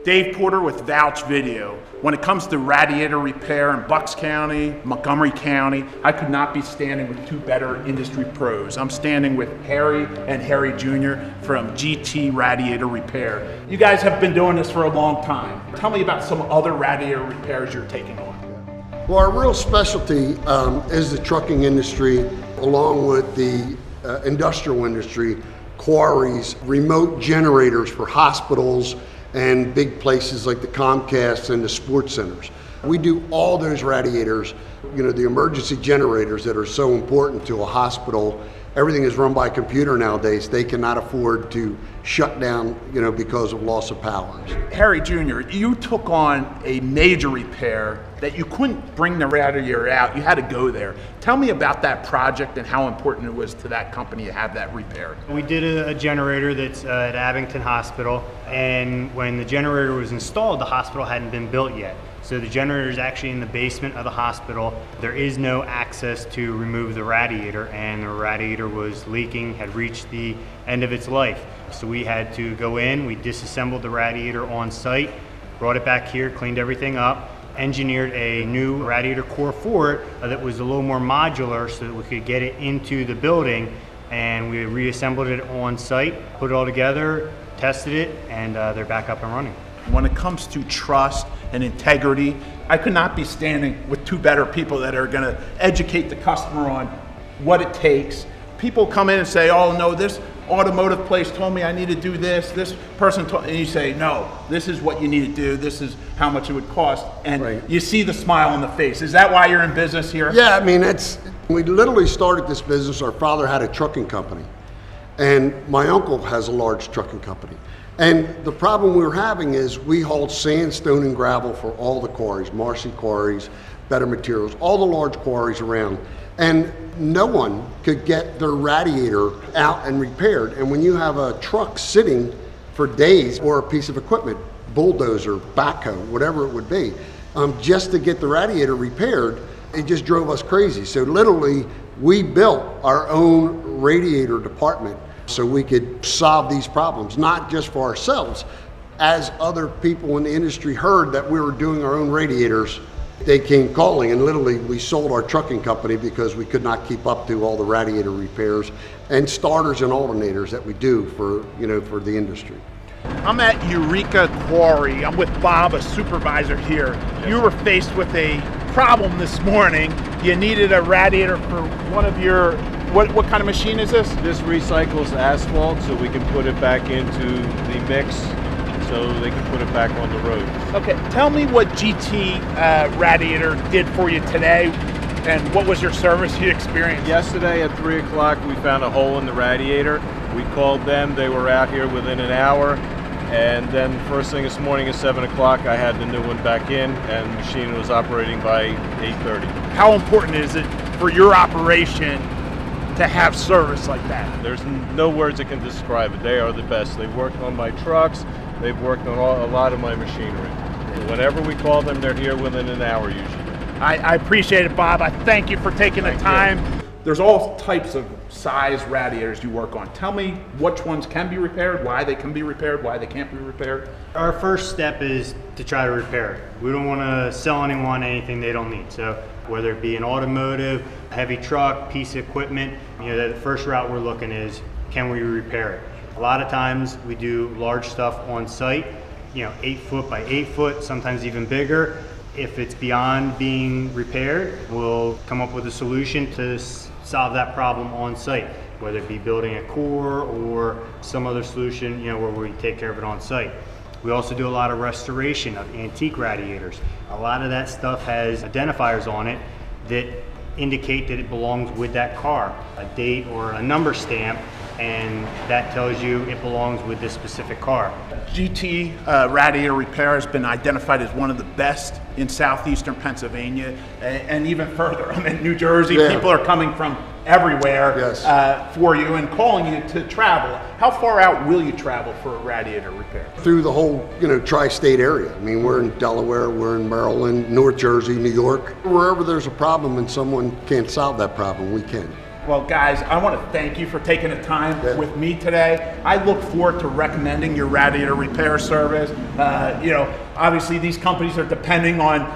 Dave Porter with Vouch Video. When it comes to radiator repair in Bucks County, Montgomery County, I could not be standing with two better industry pros. I'm standing with Harry and Harry Jr. from GT Radiator Repair. You guys have been doing this for a long time. Tell me about some other radiator repairs you're taking on. Well, our real specialty is the trucking industry, along with the industrial industry, quarries, remote generators for hospitals, and big places like the Comcast and the sports centers. We do all those radiators, the emergency generators that are so important to a hospital. Everything is run by computer nowadays. They cannot afford to shut down, because of loss of powers. Harry Jr., you took on a major repair that you couldn't bring the radiator out. You had to go there. Tell me about that project and how important it was to that company to have that repair. We did a generator that's at Abington Hospital, and when the generator was installed, the hospital hadn't been built yet. So the generator is actually in the basement of the hospital. There is no access to remove the radiator, and the radiator was leaking, had reached the end of its life. So we had to go in, we disassembled the radiator on site, brought it back here, cleaned everything up, engineered a new radiator core for it that was a little more modular so that we could get it into the building, and we reassembled it on site, put it all together, tested it, and they're back up and running. When it comes to trust and integrity, I could not be standing with two better people that are going to educate the customer on what it takes. People come in and say, oh no, this automotive place told me I need to do this person told, and you say, no, this is what you need to do, this is how much it would cost, and right. You see the smile on the face. Is that why you're in business here? Yeah, we literally started this business. Our father had a trucking company, and my uncle has a large trucking company. And the problem we were having is we hauled sandstone and gravel for all the quarries, Marcy quarries, Better Materials, all the large quarries around. And no one could get their radiator out and repaired. And when you have a truck sitting for days, or a piece of equipment, bulldozer, backhoe, whatever it would be, just to get the radiator repaired, it just drove us crazy. So literally, we built our own radiator department so we could solve these problems, not just for ourselves. As other people in the industry heard that we were doing our own radiators, they came calling, and literally we sold our trucking company because we could not keep up to all the radiator repairs and starters and alternators that we do for the industry. I'm at Eureka Quarry. I'm with Bob, a supervisor here. Yes. You were faced with a problem this morning. You needed a radiator for one of your, what kind of machine is this? This recycles asphalt so we can put it back into the mix so they can put it back on the road. Okay, tell me what GT Radiator did for you today, and what was your service you experienced? Yesterday at 3 o'clock we found a hole in the radiator. We called them, they were out here within an hour, and then first thing this morning at 7 o'clock I had the new one back in, and the machine was operating by 8:30. How important is it for your operation to have service like that? There's no words that can describe it. They are the best. They've worked on my trucks, they've worked on a lot of my machinery. Whenever we call them, they're here within an hour usually. I appreciate it, Bob. I thank you for taking the time. There's all types of size radiators you work on. Tell me which ones can be repaired, why they can be repaired, why they can't be repaired. Our first step is to try to repair it. We don't want to sell anyone anything they don't need. So whether it be an automotive, heavy truck, piece of equipment, the first route we're looking is, can we repair it? A lot of times we do large stuff on site, 8 foot by 8 foot, sometimes even bigger. If it's beyond being repaired, we'll come up with a solution to solve that problem on site, whether it be building a core or some other solution, where we take care of it on site. We also do a lot of restoration of antique radiators. A lot of that stuff has identifiers on it that indicate that it belongs with that car, a date or a number stamp, and that tells you it belongs with this specific car. GT Radiator Repair has been identified as one of the best in southeastern Pennsylvania, and even further. I'm in New Jersey. Yeah. People are coming from everywhere. Yes. For you and calling you to travel. How far out will you travel for a radiator repair? Through the whole, tri-state area. We're in Delaware, we're in Maryland, North Jersey, New York. Wherever there's a problem and someone can't solve that problem, we can. Well, guys, I want to thank you for taking the time with me today. I look forward to recommending your radiator repair service. You know, obviously these companies are depending on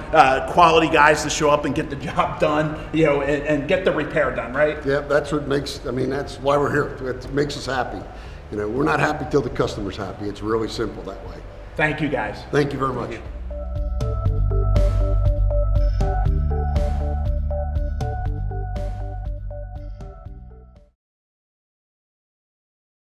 quality guys to show up and get the job done, you know, and get the repair done, right? Yeah, that's what makes, I mean, that's why we're here. It makes us happy. You know, we're not happy till the customer's happy. It's really simple that way. Thank you, guys. Thank you very much.